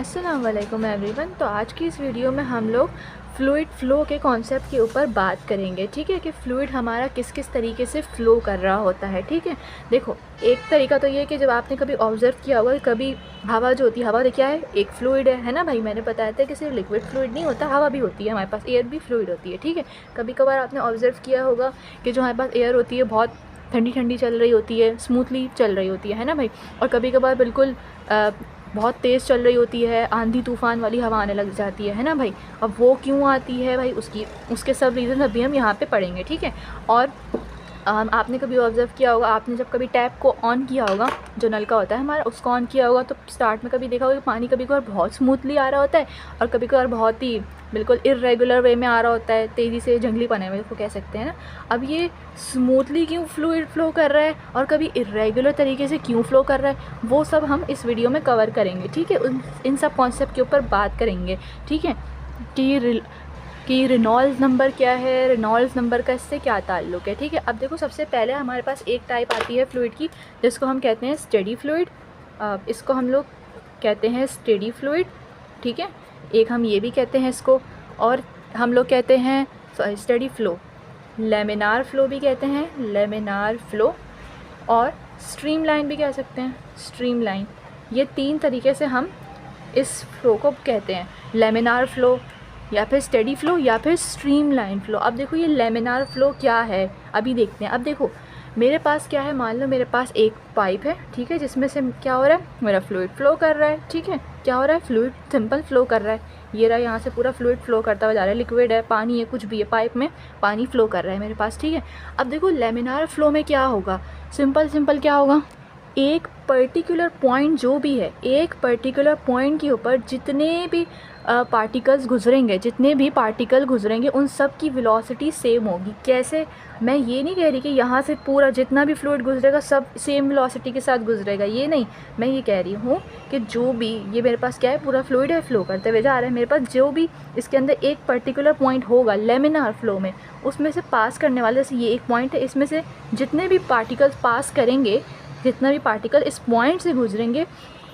अस्सलाम वालेकुम एवरीवन। तो आज की इस वीडियो में हम लोग फ्लूइड फ़्लो के कॉन्सेप्ट के ऊपर बात करेंगे। ठीक है, कि फ़्लूइड हमारा किस किस तरीके से फ़्लो कर रहा होता है। ठीक है, देखो एक तरीका तो ये है कि जब आपने कभी ऑब्ज़र्व किया होगा कि कभी हवा जो होती है, हवा क्या है, एक फ़्लूइड है ना भाई। मैंने बताया था कि सिर्फ लिक्विड फ़्लूइड नहीं होता, हवा भी होती है हमारे पास, एयर भी फ़्लूइड होती है। ठीक है, कभी कभार आपने ऑब्ज़र्व किया होगा कि जो हमारे पास एयर होती है बहुत ठंडी ठंडी चल रही होती है, स्मूथली चल रही होती है ना भाई। और कभी कभार बिल्कुल बहुत तेज़ चल रही होती है, आंधी तूफ़ान वाली हवा आने लग जाती है ना भाई। अब वो क्यों आती है भाई, उसके सब रीज़न अभी हम यहाँ पे पढ़ेंगे। ठीक है, और आपने कभी ऑब्ज़र्व किया होगा, आपने जब कभी टैप को ऑन किया होगा, जो नल का होता है हमारा, उसको ऑन किया होगा तो स्टार्ट में कभी देखा होगा कि पानी कभी कभार बहुत स्मूथली आ रहा होता है और कभी कभार बहुत ही बिल्कुल इर्रेगुलर वे में आ रहा होता है, तेज़ी से जंगली पने में इसको कह सकते हैं ना। अब ये स्मूथली क्यों फ्लूइड फ़्लो कर रहा है और कभी इर्रेगुलर तरीके से क्यों फ़्लो कर रहा है, वो सब हम इस वीडियो में कवर करेंगे। ठीक है, इन सब कॉन्सेप्ट के ऊपर बात करेंगे। ठीक है, कि रेनॉल्ड्स नंबर क्या है, रेनॉल्ड्स नंबर का इससे क्या ताल्लुक़ है। ठीक है, अब देखो सबसे पहले हमारे पास एक टाइप आती है फ्लूइड की, जिसको हम कहते हैं स्टेडी फ्लूइड। इसको हम लोग कहते हैं स्टेडी फ्लूइड। ठीक है, एक हम ये भी कहते हैं इसको, और हम लोग कहते हैं स्टेडी फ़्लो, लेमिनार फ़्लो भी कहते हैं, लेमिनार फ़्लो, और स्ट्रीम लाइन भी कह सकते हैं, स्ट्रीम लाइन। ये तीन तरीके से हम इस फ़्लो को कहते हैं, लेमिनार फ़्लो या फिर स्टेडी फ़्लो या फिर स्ट्रीम लाइन फ़्लो। अब देखो ये लेमिनार फ़्लो क्या है, अभी देखते हैं। अब देखो मेरे पास क्या है, मान लो मेरे पास एक पाइप है, ठीक है, जिसमें से क्या हो रहा है, मेरा फ्लूइड फ़्लो कर रहा है। ठीक है, क्या हो रहा है, फ्लूइड सिंपल फ़्लो कर रहा है। ये रहा, यहाँ से पूरा फ्लूइड फ़्लो करता हुआ जा रहा है, लिक्विड है, पानी है, कुछ भी है, पाइप में पानी फ़्लो कर रहा है मेरे पास। ठीक है, अब देखो लेमिनार फ़्लो में क्या होगा, सिंपल क्या होगा, एक पर्टिकुलर पॉइंट जो भी है, एक पर्टिकुलर पॉइंट के ऊपर जितने भी पार्टिकल्स गुजरेंगे, जितने भी पार्टिकल गुजरेंगे उन सब की वेलोसिटी सेम होगी। कैसे, मैं ये नहीं कह रही कि यहाँ से पूरा जितना भी फ्लूइड गुजरेगा सब सेम वेलोसिटी के साथ गुजरेगा, ये नहीं, मैं ये कह रही हूँ कि जो भी ये मेरे पास क्या है, पूरा फ्लूइड है, फ़्लो करते हुए जा रहा है, मेरे पास जो भी इसके अंदर एक पर्टिकुलर पॉइंट होगा लेमिनार फ़्लो में, उसमें से पास करने वाले, जैसे ये एक पॉइंट है, इसमें से जितने भी पार्टिकल्स पास करेंगे, जितना भी पार्टिकल इस पॉइंट से गुजरेंगे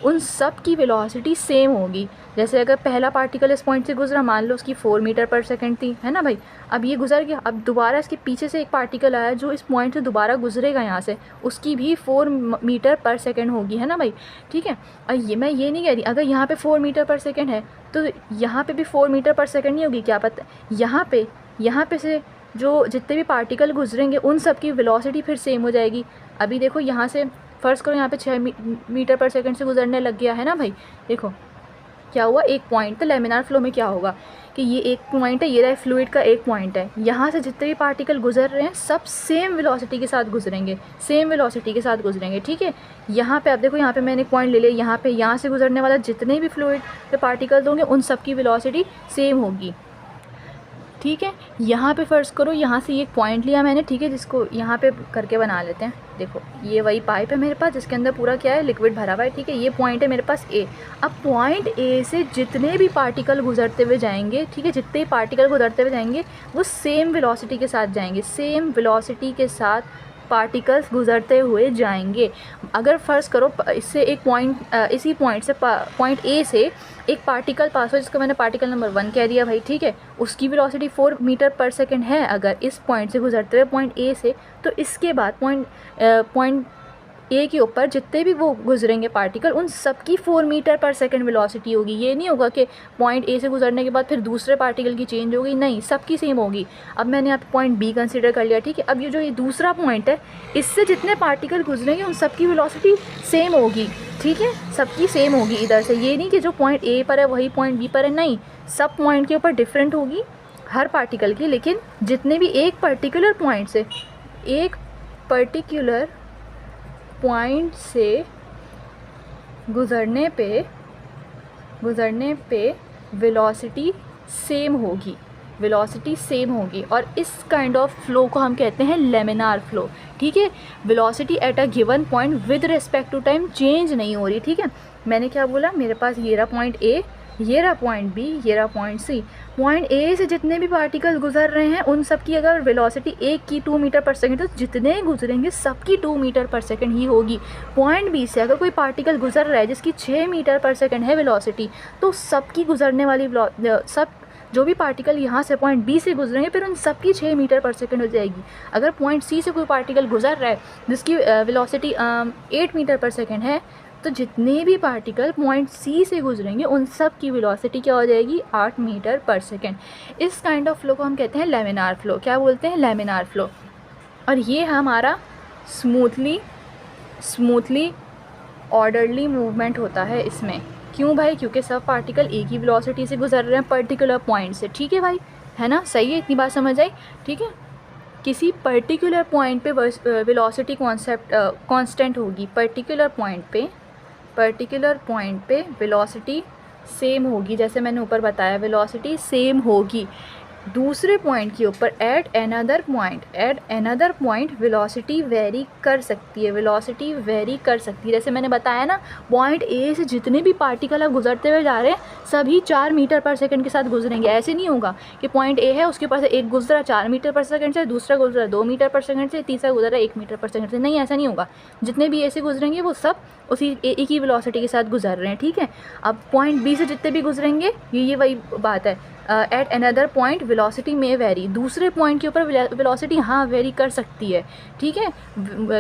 उन सब की वेलोसिटी सेम होगी। जैसे अगर पहला पार्टिकल इस पॉइंट से गुजरा, मान लो उसकी 4 मीटर पर सेकंड थी, है ना भाई। अब ये गुजर गया, अब दोबारा इसके पीछे से एक पार्टिकल आया जो इस पॉइंट से दोबारा गुजरेगा यहाँ से, उसकी भी 4 मीटर पर सेकंड होगी, है ना भाई। ठीक है, और ये मैं ये नहीं कह रही अगर यहाँ पे 4 मीटर पर सेकंड है तो यहाँ पे भी 4 मीटर पर सेकंड नहीं होगी, क्या पता। यहाँ पे से जो जितने भी पार्टिकल गुजरेंगे उन सब की वेलोसिटी फिर सेम हो जाएगी। अभी देखो यहाँ से फ़र्ज़ करो यहाँ पे 6 मीटर पर सेकंड से गुजरने लग गया, है ना भाई। देखो क्या हुआ, एक पॉइंट, तो लेमिनार फ़्लो में क्या होगा कि ये एक पॉइंट है, ये रहा फ्लूइड का एक पॉइंट है, यहाँ से जितने भी पार्टिकल गुजर रहे हैं सब सेम वेलोसिटी के साथ गुजरेंगे, सेम वेलोसिटी के साथ गुजरेंगे। ठीक है, यहाँ पे आप देखो, यहाँ पे मैंने एक पॉइंट ले लिया, यहाँ पे यहाँ से गुजरने वाला जितने भी फ्लूइड के पार्टिकल्स होंगे उन सब की वेलोसिटी सेम होगी। ठीक है, यहाँ पे फ़र्ज़ करो यहाँ से एक पॉइंट लिया मैंने, ठीक है, जिसको यहाँ पे करके बना लेते हैं। देखो ये वही पाइप है मेरे पास जिसके अंदर पूरा क्या है, लिक्विड भरा हुआ है। ठीक है, ये पॉइंट है मेरे पास ए। अब पॉइंट ए से जितने भी पार्टिकल गुजरते हुए जाएंगे, ठीक है, जितने भी पार्टिकल गुजरते हुए जाएंगे वो सेम वेलोसिटी के साथ जाएंगे, सेम वेलोसिटी के साथ पार्टिकल्स गुजरते हुए जाएंगे। अगर फ़र्ज़ करो इससे एक पॉइंट, इसी पॉइंट से पॉइंट ए से एक पार्टिकल पास हो, जिसको मैंने पार्टिकल नंबर 1 कह दिया भाई। ठीक है, उसकी वेलोसिटी 4 मीटर पर सेकंड है अगर इस पॉइंट से गुजरते हुए पॉइंट ए से, तो इसके बाद पॉइंट ए के ऊपर जितने भी वो गुजरेंगे पार्टिकल उन सब की 4 मीटर पर सेकंड वेलोसिटी होगी। ये नहीं होगा कि पॉइंट ए से गुजरने के बाद फिर दूसरे पार्टिकल की चेंज होगी, नहीं, सबकी सेम होगी। अब मैंने यहाँ पे पॉइंट बी कंसीडर कर लिया। ठीक है, अब ये दूसरा पॉइंट है, इससे जितने पार्टिकल गुजरेंगे उन सबकी वेलोसिटी सेम होगी। ठीक है, सबकी सेम होगी इधर से, ये नहीं कि जो पॉइंट ए पर है वही पॉइंट बी पर है, नहीं, सब पॉइंट के ऊपर डिफरेंट होगी हर पार्टिकल की, लेकिन जितने भी एक पर्टिकुलर पॉइंट से, एक पर्टिकुलर पॉइंट से गुजरने पे वेलोसिटी सेम होगी, वेलोसिटी सेम होगी। और इस काइंड ऑफ फ़्लो को हम कहते हैं लेमिनार फ़्लो। ठीक है, velocity at a given point with respect to time change नहीं हो रही। ठीक है, मैंने क्या बोला, मेरे पास ये रहा पॉइंट ए, ये रहा पॉइंट बी, ये रहा पॉइंट सी। पॉइंट ए से जितने भी पार्टिकल गुजर रहे हैं उन सब की अगर वेलोसिटी एक की 2 मीटर पर सेकंड, तो जितने गुजरेंगे सबकी 2 मीटर पर सेकंड ही होगी। पॉइंट बी से अगर कोई पार्टिकल गुजर रहा है जिसकी 6 मीटर पर सेकंड है वेलोसिटी, तो सबकी गुजरने वाली सब जो भी पार्टिकल यहाँ से पॉइंट बी से गुजरेंगे फिर उन सबकी 6 मीटर पर सेकंड हो जाएगी। अगर पॉइंट सी से कोई पार्टिकल गुजर रहा है जिसकी वेलोसिटी 8 मीटर पर सेकंड है, तो जितने भी पार्टिकल पॉइंट सी से गुजरेंगे उन सब की वेलोसिटी क्या हो जाएगी, 8 मीटर पर सेकंड। इस काइंड ऑफ फ्लो को हम कहते हैं लैमिनार फ्लो। क्या बोलते हैं, लैमिनार फ्लो। और ये हमारा स्मूथली ऑर्डरली मूवमेंट होता है इसमें। क्यों भाई, क्योंकि सब पार्टिकल एक ही वेलोसिटी से गुजर रहे हैं पर्टिकुलर पॉइंट से। ठीक है भाई, है ना, सही है, इतनी बात समझ आई। ठीक है, किसी पर्टिकुलर पॉइंट पे वेलोसिटी कांस्टेंट होगी, पर्टिकुलर पॉइंट पे वेलोसिटी सेम होगी, जैसे मैंने ऊपर बताया वेलोसिटी सेम होगी। दूसरे पॉइंट के ऊपर at another point velocity very कर सकती है, जैसे मैंने बताया ना, पॉइंट ए से जितने भी पार्टिकल अब गुजरते हुए जा रहे हैं सभी 4 मीटर पर सेकंड के साथ गुजरेंगे। ऐसे नहीं होगा कि पॉइंट ए है उसके पास एक गुजरा 4 मीटर पर सेकंड से, दूसरा गुजरा 2 मीटर पर सेकंड से, तीसरा गुजरा 1 मीटर पर सेकंड से। नहीं, ऐसा नहीं होगा। जितने भी ए से गुजरेंगे वो सब उसी एक ही वेलोसिटी के साथ गुजर रहे हैं। ठीक है, अब पॉइंट बी से जितने भी गुजरेंगे ये वही बात है। एट अनदर पॉइंट वेलोसिटी में वेरी, दूसरे पॉइंट के ऊपर वेलोसिटी हाँ वेरी कर सकती है। ठीक है,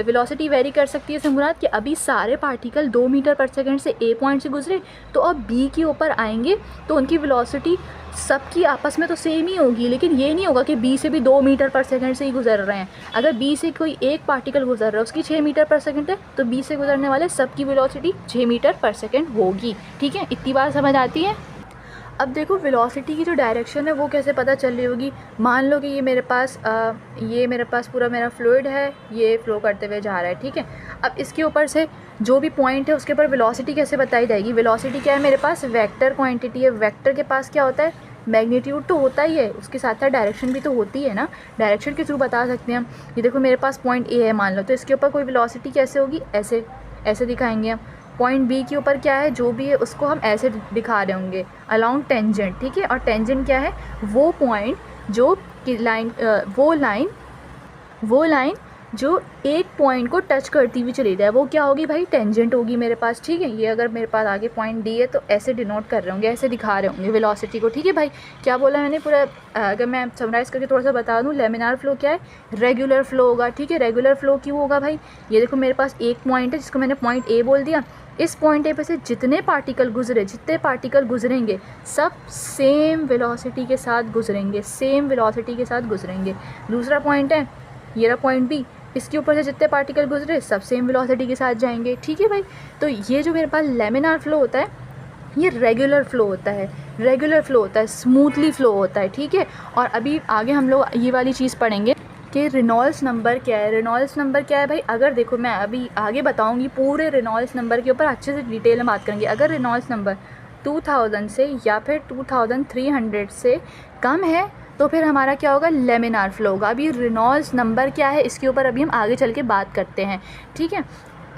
वेलोसिटी वेरी कर सकती है से मुराद कि अभी सारे पार्टिकल 2 मीटर पर सेकंड से ए पॉइंट से गुजरे, तो अब बी के ऊपर आएंगे तो उनकी वेलोसिटी सबकी आपस में तो सेम ही होगी, लेकिन ये नहीं होगा कि बी से भी 2 मीटर पर सेकंड से ही गुजर रहे हैं। अगर बी से कोई एक पार्टिकल गुजर रहा है उसकी 6 मीटर पर सेकंड है, तो बी से गुजरने वाले सबकी वेलोसिटी 6 मीटर पर सेकंड होगी। ठीक है, इतनी बात समझ आती है। अब देखो वेलोसिटी की जो डायरेक्शन है वो कैसे पता चल रही होगी। मान लो कि ये मेरे पास पूरा मेरा फ्लूइड है, ये फ्लो करते हुए जा रहा है। ठीक है, अब इसके ऊपर से जो भी पॉइंट है उसके ऊपर वेलोसिटी कैसे बताई जाएगी। वेलोसिटी क्या है, मेरे पास वेक्टर क्वांटिटी है। वेक्टर के पास क्या होता है, मैग्नीट्यूड तो होता ही है, उसके साथ साथ डायरेक्शन भी तो होती है ना। डायरेक्शन के थ्रू बता सकते हैं हम। ये देखो मेरे पास पॉइंट ए है मान लो, तो इसके ऊपर कोई वेलोसिटी कैसे होगी, ऐसे दिखाएंगे हम। पॉइंट बी के ऊपर क्या है, जो भी है उसको हम ऐसे दिखा रहे होंगे अलोंग टेंजेंट। ठीक है, और टेंजेंट क्या है, वो पॉइंट जो कि वो लाइन जो एक पॉइंट को टच करती हुई चली जाए, वो क्या होगी भाई, टेंजेंट होगी मेरे पास। ठीक है, ये अगर मेरे पास आगे पॉइंट डी है तो ऐसे डिनोट कर रहे होंगे, ऐसे दिखा रहे होंगे वेलोसिटी को। ठीक है भाई, क्या बोला मैंने पूरा, अगर मैं समराइज़ करके थोड़ा सा बता दूं, लेमिनार फ्लो क्या है, रेगुलर फ्लो होगा। ठीक है, रेगुलर फ्लो क्यों होगा भाई, ये देखो मेरे पास एक पॉइंट है जिसको मैंने पॉइंट ए बोल दिया। इस पॉइंट ए पे से जितने पार्टिकल गुजरेंगे सब सेम वेलोसिटी के साथ गुजरेंगे, दूसरा पॉइंट है ये रहा पॉइंट बी, इसके ऊपर से जितने पार्टिकल गुजरे सब सेम वेलोसिटी के साथ जाएंगे। ठीक है भाई, तो ये जो मेरे पास लेमिनार फ्लो होता है ये रेगुलर फ्लो होता है, स्मूथली फ्लो होता है। ठीक है, और अभी आगे हम लोग ये वाली चीज़ पढ़ेंगे कि रेनॉल्ड्स नंबर क्या है भाई। अगर देखो मैं अभी आगे बताऊंगी पूरे रेनॉल्ड्स नंबर के ऊपर अच्छे से डिटेल में बात करेंगे। अगर रेनॉल्ड्स नंबर 2000 से या फिर 2300 से कम है तो फिर हमारा क्या होगा, लेमिनार फ्लो होगा। अभी रेनॉल्ड्स नंबर क्या है इसके ऊपर अभी हम आगे चल के बात करते हैं। ठीक है,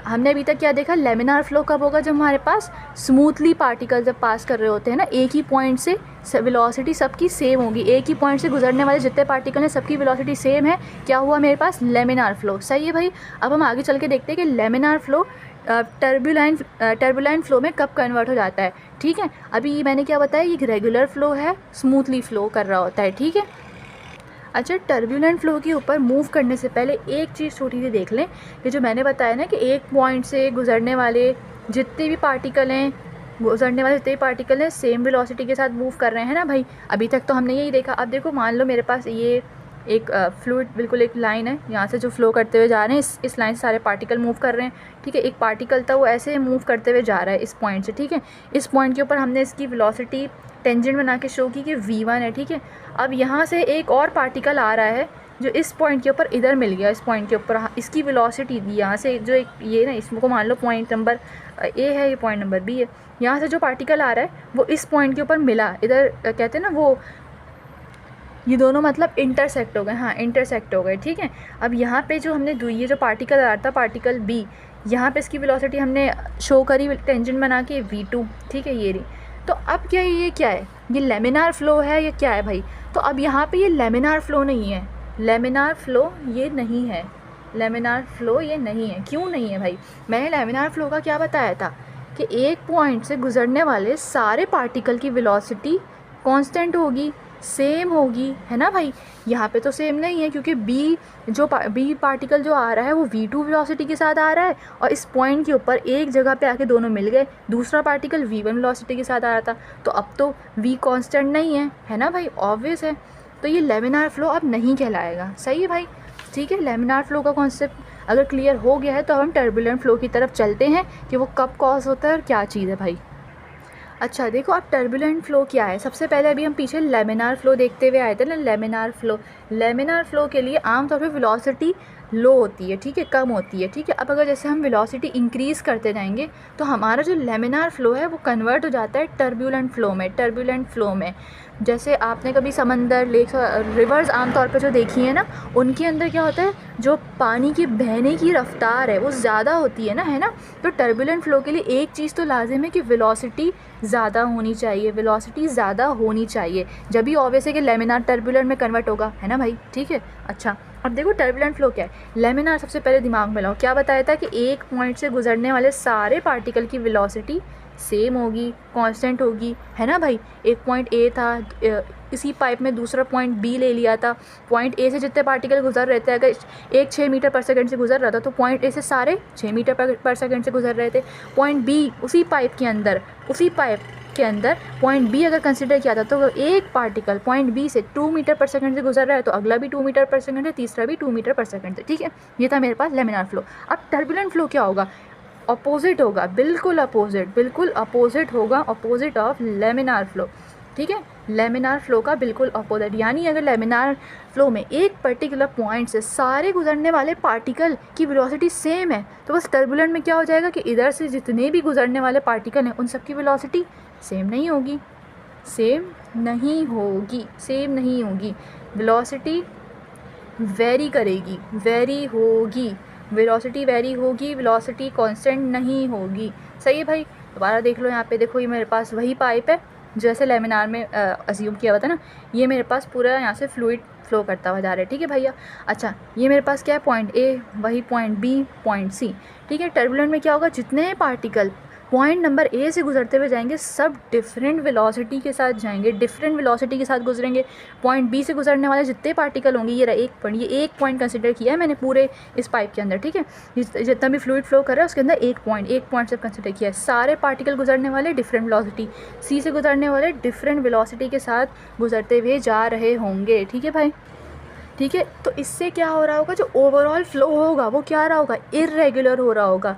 हमने अभी तक क्या देखा, लेमिनार फ्लो कब होगा, जब हमारे पास स्मूथली पार्टिकल जब पास कर रहे होते हैं ना, एक ही पॉइंट से वेलोसिटी सबकी सेम होगी, एक ही पॉइंट से गुजरने वाले जितने पार्टिकल हैं सबकी वेलोसिटी सेम है, क्या हुआ मेरे पास, लेमिनार फ्लो। सही है भाई, अब हम आगे चल के देखते हैं कि लेमिनार फ्लो टर्बुलेंट फ्लो में कब कन्वर्ट हो जाता है। ठीक है, अभी मैंने क्या बताया, ये रेगुलर फ्लो है, स्मूथली फ्लो कर रहा होता है। ठीक है, अच्छा, टर्बुलेंट फ्लो के ऊपर मूव करने से पहले एक चीज़ छोटी सी देख लें कि जो मैंने बताया ना कि एक पॉइंट से गुजरने वाले जितने भी पार्टिकल हैं सेम वेलोसिटी के साथ मूव कर रहे हैं ना भाई। अभी तक तो हमने यही देखा। अब देखो मान लो मेरे पास ये एक फ्लूइड, बिल्कुल एक लाइन है, यहाँ से जो फ्लो करते हुए जा रहे हैं इस लाइन से सारे पार्टिकल मूव कर रहे हैं। ठीक है, एक पार्टिकल था वो ऐसे मूव करते हुए जा रहा है इस पॉइंट से। ठीक है, इस पॉइंट के ऊपर हमने इसकी वेलोसिटी टेंजेंट बना के शो की कि v1 है। ठीक है, अब यहाँ से एक और पार्टिकल आ रहा है जो इस पॉइंट के ऊपर इधर मिल गया, इस पॉइंट के ऊपर इसकी वेलोसिटी यहाँ से जो एक ये ना, इसको मान लो पॉइंट नंबर ए है, ये पॉइंट नंबर बी है, यहाँ से जो पार्टिकल आ रहा है वो इस पॉइंट के ऊपर मिला, इधर कहते हैं ना वो, ये दोनों मतलब इंटरसेक्ट हो गए। हाँ, इंटरसेक्ट हो गए। ठीक है, अब यहाँ पे जो हमने ये जो पार्टिकल आ रहा था, पार्टिकल बी, यहाँ पे इसकी वेलोसिटी हमने शो करी टेंजेंट बना के v2। ठीक है, ये रही, तो अब क्या ये क्या है, ये लेमिनार फ़्लो है या क्या है भाई? तो अब यहाँ पे ये लेमिनार फ़्लो नहीं है, लेमिनार फ़्लो ये नहीं है, लेमिनार फ़्लो ये नहीं है। क्यों नहीं है भाई? मैंने लेमिनार फ़्लो का क्या बताया था कि एक पॉइंट से गुजरने वाले सारे पार्टिकल की वेलोसिटी कांस्टेंट होगी, सेम होगी, है ना भाई? यहाँ पे तो सेम नहीं है, क्योंकि बी पार्टिकल जो आ रहा है वो v2 वेलोसिटी के साथ आ रहा है, और इस पॉइंट के ऊपर एक जगह पे आके दोनों मिल गए। दूसरा पार्टिकल v1 वेलोसिटी के साथ आ रहा था, तो अब तो v कांस्टेंट नहीं है ना भाई? ऑब्वियस है। तो ये लेमिनार फ़्लो अब नहीं कहलाएगा। सही है भाई? ठीक है, लेमिनार फ़्लो का कॉन्सेप्ट अगर क्लियर हो गया है तो हम टर्बुलेंट फ़्लो की तरफ चलते हैं कि वो कब कॉज होता है और क्या चीज़ है भाई। अच्छा देखो, अब टर्बुलेंट फ़्लो क्या है। सबसे पहले अभी हम पीछे लेमिनार फ़्लो देखते हुए आए थे ना। लेमिनार फ़्लो के लिए आमतौर पे वेलोसिटी लो होती है, ठीक है, कम होती है, ठीक है। अब अगर जैसे हम वेलोसिटी इंक्रीज़ करते जाएंगे तो हमारा जो लेमिनार फ़्लो है वो कन्वर्ट हो जाता है टर्बुलेंट फ़्लो में। जैसे आपने कभी समंदर, लेक, रिवर्स आमतौर पर जो देखी है ना, उनके अंदर क्या होता है, जो पानी की बहने की रफ्तार है वो ज़्यादा होती है ना, है ना। तो टर्बुलेंट फ़्लो के लिए एक चीज़ तो लाजिम है कि वेलोसिटी ज़्यादा होनी चाहिए, वेलोसिटी ज़्यादा होनी चाहिए, जब भी ऑब्वियस है कि लेमिनार टर्बुलेंट में कन्वर्ट होगा, है ना भाई? ठीक है। अच्छा, अब देखो टर्बुलेंट फ़्लो क्या है। लेमिनार सबसे पहले दिमाग में लाओ, क्या बताया था कि एक पॉइंट से गुजरने वाले सारे पार्टिकल की वेलोसिटी सेम होगी, कांस्टेंट होगी, है ना भाई? एक पॉइंट ए था, इसी पाइप में दूसरा पॉइंट बी ले लिया था। पॉइंट ए से जितने पार्टिकल गुजर रहे थे, अगर एक 6 मीटर पर सेकंड से गुजर रहा था तो पॉइंट ए से सारे 6 मीटर पर सेकंड से गुजर रहे थे। पॉइंट बी उसी पाइप के अंदर पॉइंट बी अगर कंसिडर किया था तो एक पार्टिकल पॉइंट बी से 2 मीटर पर सेकंड से गुजर रहा है तो अगला भी 2 मीटर पर सेकंड है, तीसरा भी 2 मीटर पर सेकंड है, ठीक है। ये था मेरे पास लेमिनार फ़्लो। अब टर्बुलेंट फ़्लो क्या होगा? अपोजिट होगा, बिल्कुल अपोजिट होगा, अपोजिट ऑफ लेमिनार फ़्लो, ठीक है। लेमिनार फ़्लो का बिल्कुल अपोजिट, यानी अगर लेमिनार फ़्लो में एक पर्टिकुलर पॉइंट से सारे गुजरने वाले पार्टिकल की वेलोसिटी सेम है, तो बस टर्बुलेंट में क्या हो जाएगा कि इधर से जितने भी गुजरने वाले पार्टिकल हैं उन सब की वेलोसिटी सेम नहीं होगी, वेलोसिटी वेरी करेगी, वेलोसिटी वेरी होगी, वेलोसिटी कांस्टेंट नहीं होगी। सही है भाई? दोबारा देख लो, यहाँ पे देखो, ये मेरे पास वही पाइप है जैसे लेमिनार में अज्यूम किया हुआ था ना। ये मेरे पास पूरा यहाँ से फ्लूइड फ्लो करता हुआ जा रहा है, ठीक है भैया। अच्छा, ये मेरे पास क्या है, पॉइंट ए, वही पॉइंट बी, पॉइंट सी, ठीक है। टर्बुलेंट में क्या होगा, जितने पार्टिकल पॉइंट नंबर ए से गुजरते हुए जाएंगे सब डिफरेंट वेलोसिटी के साथ जाएंगे, डिफरेंट वेलोसिटी के साथ गुजरेंगे। पॉइंट बी से गुजरने वाले जितने पार्टिकल होंगे, ये एक पॉइंट कंसिडर किया है मैंने पूरे इस पाइप के अंदर, ठीक है। जितना भी फ्लूइड फ्लो कर रहा है उसके अंदर एक पॉइंट से कंसिडर किया है। सारे पार्टिकल गुजरने वाले डिफरेंट वेलोसिटी, सी से गुजरने वाले डिफरेंट वेलोसिटी के साथ गुजरते हुए जा रहे होंगे, ठीक है भाई। ठीक है, तो इससे क्या हो रहा होगा, जो ओवरऑल फ्लो होगा वो क्या रहा होगा, इर्रेगुलर हो रहा होगा,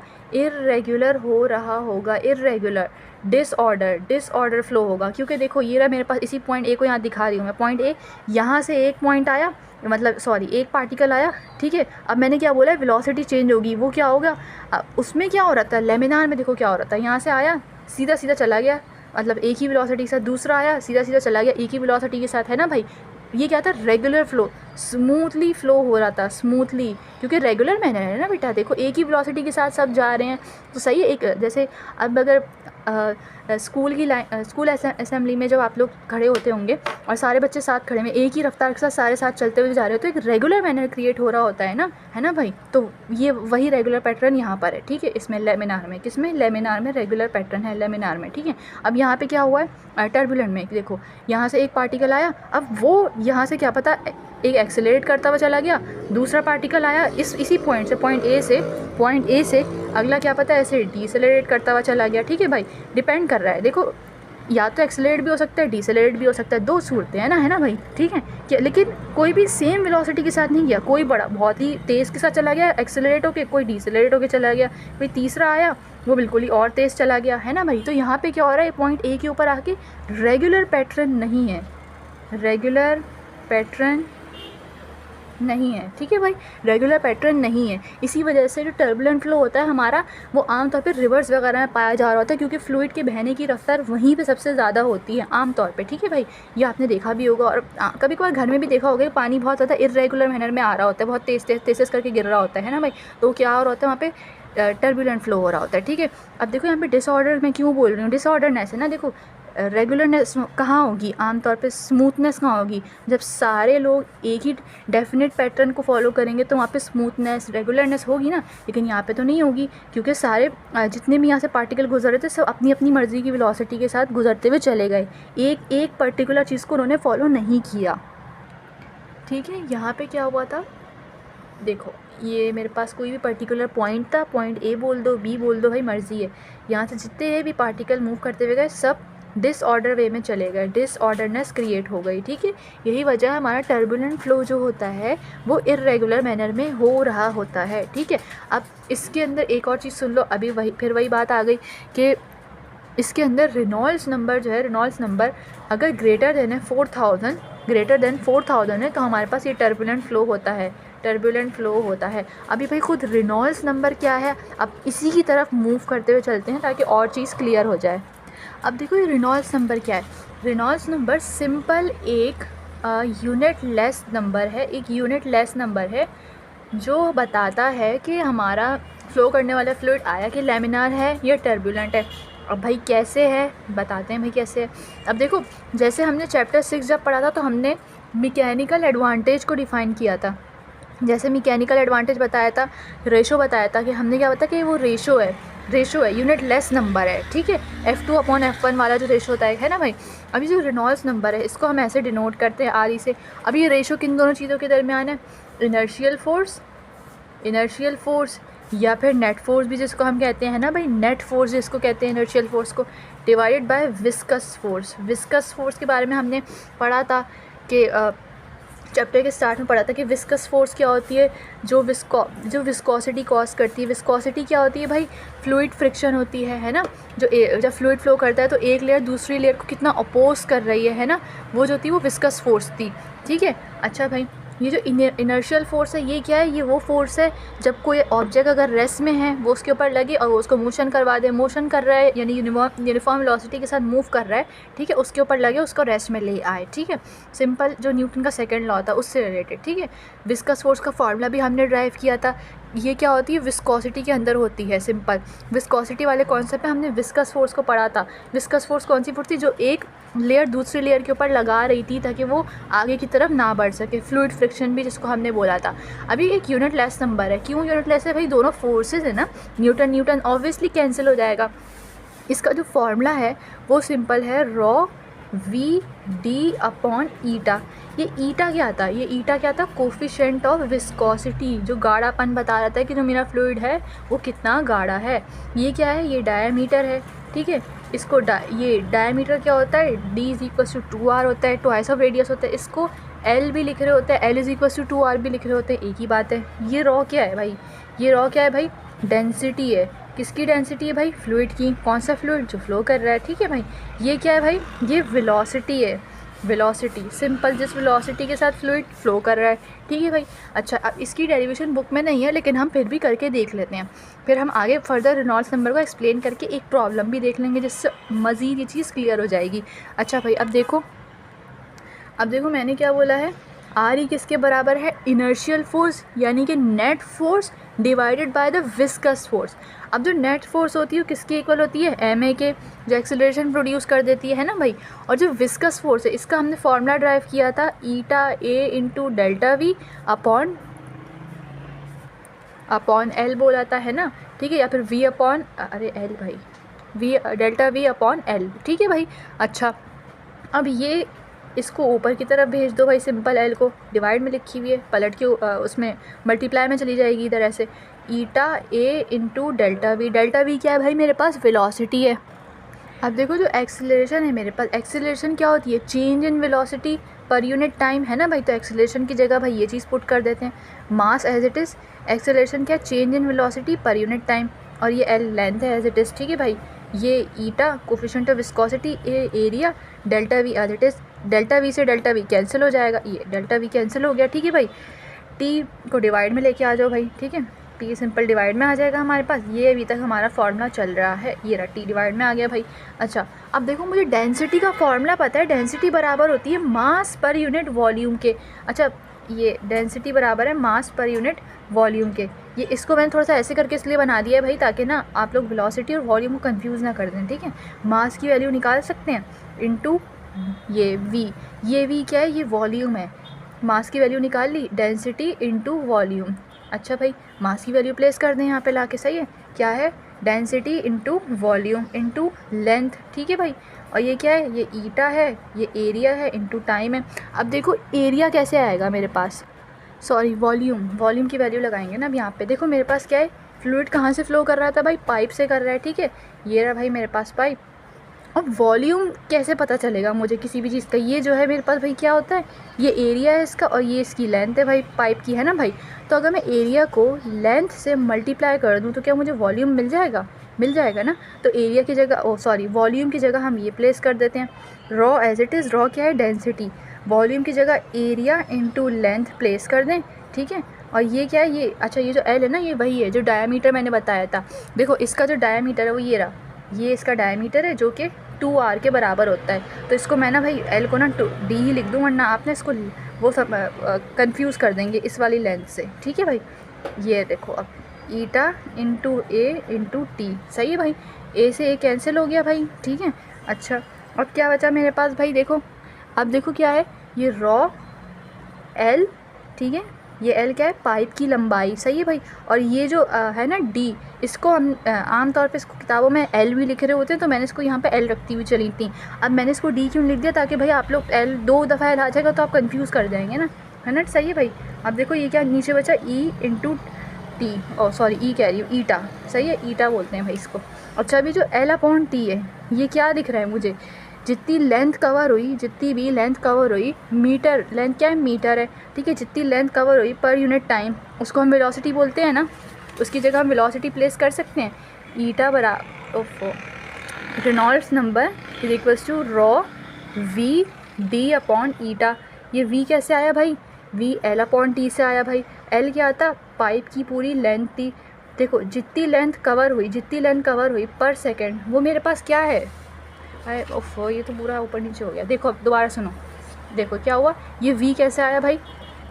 इर्रेगुलर, डिसऑर्डर फ्लो होगा। क्योंकि देखो, ये रहा मेरे पास, इसी पॉइंट ए को यहाँ दिखा रही हूँ मैं, पॉइंट ए, यहाँ से एक पॉइंट आया, मतलब सॉरी एक पार्टिकल आया, ठीक है। अब मैंने क्या बोला, वेलोसिटी चेंज होगी, वो क्या होगा, उसमें क्या हो रहा था, लेमिनार में देखो क्या हो रहा था, यहाँ से आया सीधा सीधा चला गया, मतलब एक ही वेलोसिटी के साथ, दूसरा आया सीधा सीधा चला गया एक ही वेलोसिटी के साथ, है ना भाई। ये क्या था, रेगुलर फ्लो, स्मूथली फ्लो हो रहा था, स्मूथली, क्योंकि रेगुलर मैनर है ना बेटा। देखो एक ही वेलोसिटी के साथ सब जा रहे हैं तो सही है। एक जैसे अब अगर स्कूल असेंबली में जब आप लोग खड़े होते होंगे और सारे बच्चे साथ खड़े में एक ही रफ्तार के साथ सारे साथ चलते हुए जा रहे हो, तो एक रेगुलर मैनर क्रिएट हो रहा होता है ना भाई। तो ये वही रेगुलर पैटर्न यहाँ पर है, ठीक है। इसमें लेमिनार में, किसमें, लेमिनार में रेगुलर पैटर्न है, लेमिनार में, ठीक है। अब यहाँ पे क्या हुआ है, टर्बुलेंट में देखो, यहाँ से एक पार्टिकल आया, अब वो यहाँ से क्या पता एक एक्सेलरेट करता हुआ चला गया, दूसरा पार्टिकल आया इसी पॉइंट से, पॉइंट ए से अगला क्या पता ऐसे डीसेलरेट करता हुआ चला गया, ठीक है भाई। डिपेंड कर रहा है, देखो या तो एक्सेलरेट भी हो सकता है, डीसेलरेट भी हो सकता है, दो सूरतें हैं ना, है ना भाई, ठीक है। लेकिन कोई भी सेम वेलोसिटी के साथ नहीं गया, कोई बड़ा बहुत ही तेज़ के साथ चला गया एक्सेलरेट होके, कोई डीसेलरेट होके चला गया, कोई तीसरा आया वो बिल्कुल ही और तेज़ चला गया, है ना भाई। तो यहाँ पे क्या हो रहा है, पॉइंट ए के ऊपर आके रेगुलर पैटर्न नहीं है, ठीक है भाई, रेगुलर पैटर्न नहीं है। इसी वजह से जो टर्बुलेंट फ्लो होता है हमारा, वो आमतौर पे रिवर्स वगैरह में पाया जा रहा होता है, क्योंकि फ्लूइड के बहने की रफ्तार वहीं पे सबसे ज़्यादा होती है आमतौर पे, ठीक है भाई। ये आपने देखा भी होगा, और कभी कभार घर में भी देखा होगा कि पानी बहुत ज़्यादा इर्रेगुलर मैनर में आ रहा होता है, बहुत तेज़ करके गिर रहा होता है ना भाई। तो क्या हो रहा होता है वहाँ पे, टर्बुलेंट फ्लो हो रहा होता है, ठीक है। अब देखो यहाँ पे डिसऑर्डर मैं क्यों बोल रही हूँ, डिसऑर्डरनेस है ना। देखो रेगुलरनेस कहाँ होगी, आमतौर पे स्मूथनेस कहाँ होगी, जब सारे लोग एक ही डेफिनेट पैटर्न को फॉलो करेंगे तो वहाँ पे स्मूथनेस रेगुलरनेस होगी ना। लेकिन यहाँ पे तो नहीं होगी, क्योंकि सारे जितने भी यहाँ से पार्टिकल गुजर रहे थे सब अपनी अपनी मर्ज़ी की वेलोसिटी के साथ गुजरते हुए चले गए, एक एक पर्टिकुलर चीज़ को उन्होंने फॉलो नहीं किया। ठीक है, यहाँ पे क्या हुआ था, देखो ये मेरे पास कोई भी पर्टिकुलर पॉइंट था, पॉइंट ए बोल दो, बी बोल दो, भाई मर्ज़ी है। यहाँ से जितने भी पार्टिकल मूव करते हुए गए सब डिसऑर्डर वे में चले गए, डिसऑर्डरनेस क्रिएट हो गई। ठीक है, यही वजह है हमारा टर्बुलेंट फ्लो जो होता है वो इर्रेगुलर मैनर में हो रहा होता है। ठीक है, अब इसके अंदर एक और चीज़ सुन लो, अभी वही बात आ गई कि इसके अंदर रेनॉल्ड्स नंबर जो है, रेनॉल्ड्स नंबर अगर ग्रेटर देन है 4000 है तो हमारे पास ये टर्बुलेंट फ़्लो होता है, टर्बुलेंट फ़्लो होता है। अभी भाई खुद रेनॉल्ड्स नंबर क्या है, अब इसी की तरफ मूव करते हुए चलते हैं ताकि और चीज़ क्लियर हो जाए। अब देखो ये रेनॉल्ड्स नंबर क्या है, रेनॉल्ड्स नंबर सिंपल एक यूनिट लेस नंबर है, एक यूनिट लेस नंबर है जो बताता है कि हमारा फ़्लो करने वाला फ्लूइड आया कि लैमिनार है या टर्बुलेंट है। अब भाई कैसे है बताते हैं भाई कैसे है। अब देखो जैसे हमने चैप्टर 6 जब पढ़ा था तो हमने मैकेनिकल एडवांटेज को डिफ़ाइन किया था। जैसे मैकेनिकल एडवांटेज बताया था, रेशो बताया था कि हमने क्या बताया कि वो रेशो है, यूनिट लेस नंबर है। ठीक है, F2/F1 वाला जो रेशो होता है ना भाई। अभी जो रेनॉल्ड्स नंबर है इसको हम ऐसे डिनोट करते हैं RE से। अभी ये रेशो किन दोनों चीज़ों के दरमियान है, इनर्शियल फोर्स या फिर नेट फोर्स भी जिसको हम कहते हैं ना भाई, नेट फोर्स जिसको कहते हैं इनर्शियल फोर्स को, divided by viscous force. Viscous force के बारे में हमने पढ़ा था कि चैप्टर के स्टार्ट में पढ़ा था कि विस्कस फोर्स क्या होती है, जो विस्कोसिटी कॉज करती है। विस्कोसिटी क्या होती है भाई, फ्लूइड फ्रिक्शन होती है ना, जब फ्लूइड फ्लो करता है तो एक लेयर दूसरी लेयर को कितना अपोज कर रही है ना, वो जो होती है वो विस्कस फोर्स थी। ठीक है, अच्छा भाई ये जो इनर्शियल फोर्स है ये क्या है, ये वो फोर्स है जब कोई ऑब्जेक्ट अगर रेस्ट में है वो उसके ऊपर लगे और वो उसको मोशन करवा दे, मोशन कर रहा है यानी यूनिफॉर्म वेलोसिटी के साथ मूव कर रहा है। ठीक है, उसके ऊपर लगे उसको रेस्ट में ले आए। ठीक है, सिंपल जो न्यूटन का सेकंड लॉ था उससे रिलेटेड। ठीक है, विस्कस फोर्स का फार्मूला भी हमने ड्राइव किया था, ये क्या होती है, विस्कोसिटी के अंदर होती है। सिंपल विस्कोसिटी वाले कॉन्सेप्ट में हमने विस्कस फोर्स को पढ़ा था। विस्कस फोर्स कौन सी फोर्स थी, जो एक लेयर दूसरी लेयर के ऊपर लगा रही थी ताकि वो आगे की तरफ ना बढ़ सके, फ्लूइड फ्रिक्शन भी जिसको हमने बोला था। अभी एक यूनिट लेस नंबर है, क्यों यूनिट लेस है भाई, दोनों फोर्सेस है ना, न्यूटन ऑब्वियसली कैंसिल हो जाएगा। इसका जो फॉर्मूला है वो सिंपल है, रॉ V/d/ईटा। ये ईटा क्या था, ये ईटा क्या था, कोफिशिएंट ऑफ विस्कोसिटी, जो गाढ़ापन बता रहा था कि जो मेरा फ्लूइड है वो कितना गाढ़ा है। ये क्या है, ये डायमीटर है। ठीक है, इसको ये डायमीटर क्या होता है, D=2R होता है, ट्वाइस ऑफ रेडियस होता है। इसको L भी लिख रहे होते हैं, L=2R भी लिख रहे होते हैं, एक ही बात है। ये रॉ क्या है भाई, ये रॉ क्या है भाई, डेंसिटी है। किसकी डेंसिटी है भाई, फ्लूइड की। कौन सा फ्लूइड, जो फ्लो कर रहा है। ठीक है भाई, ये क्या है भाई, ये वेलोसिटी है, वेलोसिटी सिंपल, जिस वेलोसिटी के साथ फ्लूइड फ्लो कर रहा है। ठीक है भाई, अच्छा अब इसकी डेरिवेशन बुक में नहीं है लेकिन हम फिर भी करके देख लेते हैं, फिर हम आगे फर्दर रेनॉल्ड्स नंबर को एक्सप्लेन करके एक प्रॉब्लम भी देख लेंगे जिससे मज़ीद ये चीज़ क्लियर हो जाएगी। अच्छा भाई अब देखो मैंने क्या बोला है, RE किसके बराबर है, इनर्शियल फोर्स यानी कि net force divided by the viscous force. अब जो नेट फोर्स होती है वो किसकी इक्वल होती है, ma के, जो एक्सेलरेशन प्रोड्यूस कर देती है ना भाई। और जो विस्कस फोर्स है इसका हमने फार्मूला ड्राइव किया था, ईटा A × ΔV अपॉन L बोला था है ना। ठीक है, या फिर V अपॉन L भाई, ΔV अपॉन L। ठीक है भाई, अच्छा अब ये इसको ऊपर की तरफ भेज दो भाई, सिंपल L को डिवाइड में लिखी हुई है, पलट के उसमें मल्टीप्लाई में चली जाएगी इधर ऐसे, ईटा A × ΔV। ΔV क्या है भाई, मेरे पास वेलोसिटी है। अब देखो जो एक्सीलरेशन है मेरे पास, एक्सीलरेशन क्या होती है, change in velocity per unit time है ना भाई। तो एक्सीलरेशन की जगह भाई ये चीज़ पुट कर देते हैं, mass as it is, acceleration क्या, change in velocity per unit time, और ये L लेंथ है एज इट इज़। ठीक है भाई, ये eta coefficient of viscosity, area, ΔV as it is. ΔV से ΔV कैंसिल हो जाएगा, ये ΔV कैंसिल हो गया। ठीक है भाई, T को डिवाइड में लेके आ जाओ भाई। ठीक है, T सिंपल डिवाइड में आ जाएगा हमारे पास। ये अभी तक हमारा फार्मूला चल रहा है, ये रहा T डिवाइड में आ गया भाई। अच्छा अब देखो मुझे डेंसिटी का फार्मूला पता है, डेंसिटी बराबर होती है मास पर यूनिट वॉल्यूम के। अच्छा ये डेंसिटी बराबर है मास पर यूनिट वॉल्यूम के। ये इसको मैंने थोड़ा सा ऐसे करके इसलिए बना दिया है भाई, ताकि ना आप लोग वेलोसिटी और वॉल्यूम को कंफ्यूज ना कर दें, ठीक है। मास की वैल्यू निकाल सकते हैं इनटू ये v क्या है, ये वॉल्यूम है। मास की वैल्यू निकाल ली, डेंसिटी इनटू वॉल्यूम। अच्छा भाई, मास की वैल्यू प्लेस कर दें यहाँ पे लाके, सही है। क्या है, density into volume into length, ठीक है भाई। और ये क्या है, ये ईटा है, ये एरिया है इनटू टाइम है। अब देखो एरिया कैसे आएगा मेरे पास, सॉरी वॉल्यूम की वैल्यू लगाएंगे ना अब यहाँ पे। देखो मेरे पास क्या है, फ्लूइड कहाँ से फ्लो कर रहा था भाई, पाइप से कर रहा है, ठीक है। ये रहा भाई मेरे पास पाइप। अब वॉल्यूम कैसे पता चलेगा मुझे किसी भी चीज़ का, ये जो है मेरे पास भाई क्या होता है, ये एरिया है इसका और ये इसकी लेंथ है भाई, पाइप की है ना भाई। तो अगर मैं एरिया को लेंथ से मल्टीप्लाई कर दूँ तो क्या मुझे वॉल्यूम मिल जाएगा ना। तो एरिया की जगह वॉल्यूम की जगह हम ये प्लेस कर देते हैं, rho as it is. Rho क्या है, डेंसिटी। वॉल्यूम की जगह एरिया इंटू लेंथ प्लेस कर दें, ठीक है। और ये क्या है, ये अच्छा ये जो एल है ना, ये वही है जो डायामीटर मैंने बताया था। देखो इसका जो डायामीटर है वो ये रहा, ये इसका डायमीटर है जो कि 2r के बराबर होता है। तो इसको मैं ना भाई l को ना d ही लिख दूँ, वरना आपने इसको वो सब कंफ्यूज कर देंगे इस वाली लेंथ से, ठीक है भाई। ये देखो अब ईटा इंटू ए इंटू टी, सही है भाई। ए से ए कैंसिल हो गया भाई, ठीक है। अच्छा अब क्या बचा मेरे पास भाई, देखो अब देखो क्या है, ये रॉ l, ठीक है। ये l क्या है, पाइप की लंबाई, सही है भाई। और ये जो है ना d, इसको हम आम तौर पे इसको किताबों में l भी लिख रहे होते हैं, तो मैंने इसको यहाँ पे l रखती हुई चली थी। अब मैंने इसको d क्यों लिख दिया, ताकि भाई आप लोग l 2 दफ़ा l आ जाएगा तो आप कंफ्यूज कर जाएंगे ना, है ना, सही है भाई। अब देखो ये क्या नीचे बचा, e इंटू टी, सॉरी ई कह रही हूँ, ईटा, सही है, ईटा बोलते हैं भाई इसको। अच्छा अभी जो l/t है, ये क्या दिख रहा है मुझे, जितनी लेंथ कवर हुई, जितनी भी लेंथ कवर हुई, मीटर, लेंथ क्या है, मीटर है, ठीक है। जितनी लेंथ कवर हुई पर यूनिट टाइम, उसको हम वेलोसिटी बोलते हैं ना, उसकी जगह हम वेलोसिटी प्लेस कर सकते हैं। Eta Reynolds number is equals to rho v d upon eta. ये v कैसे आया भाई, v l/t से आया भाई। l क्या आता, पाइप की पूरी लेंथ थी। देखो जितनी लेंथ कवर हुई पर सेकेंड, वो मेरे पास क्या है, अरे ओफो ये तो पूरा ऊपर नीचे हो गया। देखो अब दोबारा सुनो, देखो क्या हुआ, ये v कैसे आया भाई,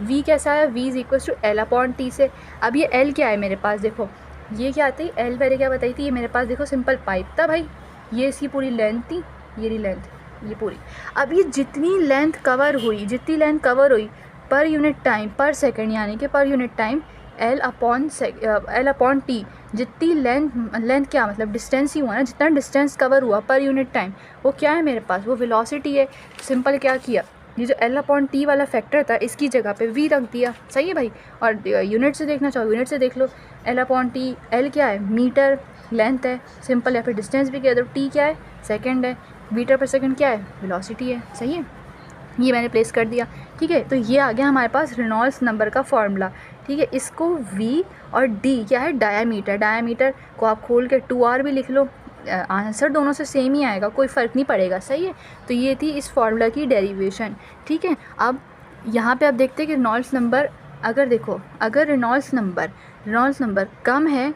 v कैसे आया, v is equal to l/t से। अब ये l क्या है मेरे पास, देखो ये क्या आती है, l मैंने क्या बताई थी, ये मेरे पास देखो सिंपल पाइप था भाई, ये इसकी पूरी लेंथ थी, ये रही लेंथ, ये पूरी। अब ये जितनी लेंथ कवर हुई पर यूनिट टाइम, पर सेकेंड, यानी कि पर यूनिट टाइम l/t, जितनी लेंथ क्या मतलब डिस्टेंस ही हुआ ना, जितना डिस्टेंस कवर हुआ पर यूनिट टाइम, वो क्या है मेरे पास, वो वेलोसिटी है। सिंपल क्या किया, ये जो l/t वाला फैक्टर था इसकी जगह पे v रख दिया, सही है भाई। और यूनिट से देखना चाहो यूनिट से देख लो, l/t, l क्या है, मीटर, लेंथ है सिंपल, या फिर डिस्टेंस भी कह दो, t क्या है, सेकेंड है, मीटर पर सेकेंड क्या है, वेलोसिटी है, सही है। ये मैंने प्लेस कर दिया, ठीक है। तो ये आ गया हमारे पास रेनॉल्ड्स नंबर का फॉर्मूला, ठीक है। इसको v और d क्या है, डायामीटर को आप खोल के 2r भी लिख लो, आंसर दोनों से सेम ही आएगा, कोई फ़र्क नहीं पड़ेगा, सही है। तो ये थी इस फार्मूला की डेरिवेशन, ठीक है। अब यहाँ पे आप देखते हैं कि रेनॉल्ड्स नंबर, अगर देखो अगर रेनॉल्ड्स नंबर कम है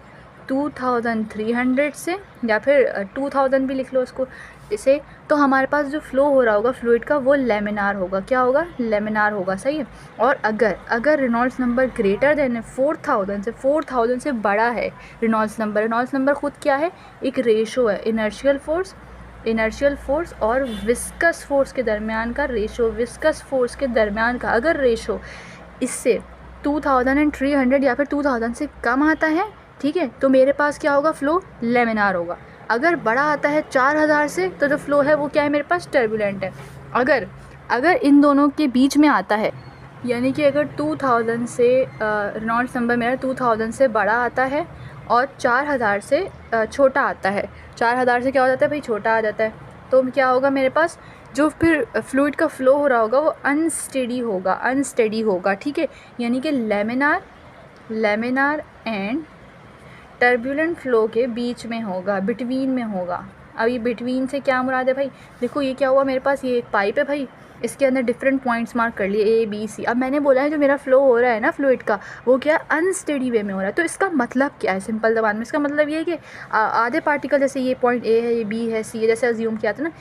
2300 से, या फिर 2000 भी लिख लो उसको इसे, तो हमारे पास जो फ्लो हो रहा होगा फ्लूइड का वो लेमिनार होगा, क्या होगा, लेमिनार होगा, सही है। और अगर रेनॉल्ड्स नंबर ग्रेटर देन 4000 से बड़ा है रेनॉल्ड्स नंबर खुद क्या है, एक रेशो है, इनर्शियल फोर्स और विस्कस फोर्स के दरमियान का रेशो, अगर रेशो इससे 2300 या फिर 2000 से कम आता है, ठीक है, तो मेरे पास क्या होगा, फ्लो लेमिनार होगा। अगर बड़ा आता है 4000 से, तो जो फ्लो है वो क्या है मेरे पास, टर्बुलेंट है। अगर इन दोनों के बीच में आता है, यानी कि अगर 2000 से रेनॉल्ड्स नंबर मेरा 2000 से बड़ा आता है और 4000 से छोटा आता है, 4000 से क्या हो जाता है भाई, छोटा आ जाता है, तो क्या होगा मेरे पास, जो फिर फ्लूइड का फ्लो हो रहा होगा वो अनस्टेडी होगा, ठीक है। यानी कि लेमिनार एंड टर्बुलेंट फ्लो के बीच में होगा, बिटवीन में होगा। अब ये बिटवीन से क्या मुराद है भाई, देखो ये क्या हुआ मेरे पास, ये एक पाइप है भाई, इसके अंदर डिफरेंट पॉइंट्स मार्क कर लिए A B C। अब मैंने बोला है जो मेरा फ्लो हो रहा है ना फ्लूइड का, वो क्या अनस्टेडी वे में हो रहा है। तो इसका मतलब क्या है सिंपल जबान में? इसका मतलब ये है कि आधे पार्टिकल, जैसे ये पॉइंट A है, ये B है, C है, जैसे अज्यूम किया था ना,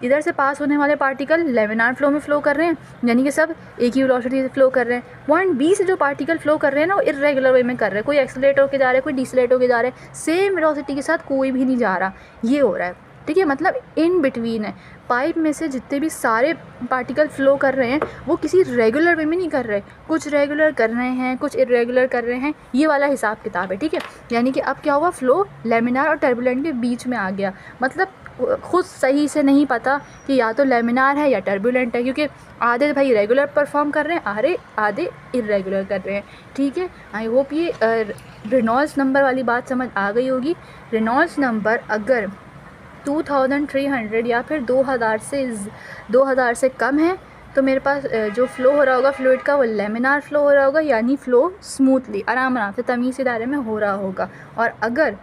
इधर से पास होने वाले पार्टिकल लेमिनार फ्लो में फ़्लो कर रहे हैं, यानी कि सब एक ही वेलोसिटी से फ़्लो कर रहे हैं। पॉइंट B से जो पार्टिकल फ़्लो कर रहे हैं ना, वो इर्रेगुलर वे में कर रहे हैं, कोई एक्सेलरेट होकर जा रहा है, कोई डिसलेट होकर जा रहा है, सेम वेलोसिटी के साथ कोई भी नहीं जा रहा, ये हो रहा है। ठीक है, मतलब इन बिटवीन है। पाइप में से जितने भी सारे पार्टिकल फ़्लो कर रहे हैं वो किसी रेगुलर वे में नहीं कर रहे, कुछ रेगुलर कर रहे हैं, कुछ इरेगुलर कर रहे हैं, ये वाला हिसाब किताब है। ठीक है, यानी कि अब क्या हुआ, फ़्लो लेमिनार और टर्बुलेंट के बीच में आ गया। मतलब खुद सही से नहीं पता कि या तो लेमिनार है या टर्बुलेंट है, क्योंकि आधे भाई रेगुलर परफॉर्म कर रहे हैं, आधे इरेगुलर कर रहे हैं। ठीक है, आई होप ये रेनॉल्ड्स नंबर वाली बात समझ आ गई होगी। रेनॉल्ड्स नंबर अगर 2300 या फिर 2000 से कम है तो मेरे पास जो फ़्लो हो रहा होगा फ्लूइड का वो लेमिनार फ़्लो हो रहा होगा, यानी फ़्लो स्मूथली आराम से तमीज़ के दायरे में हो रहा होगा। और अगर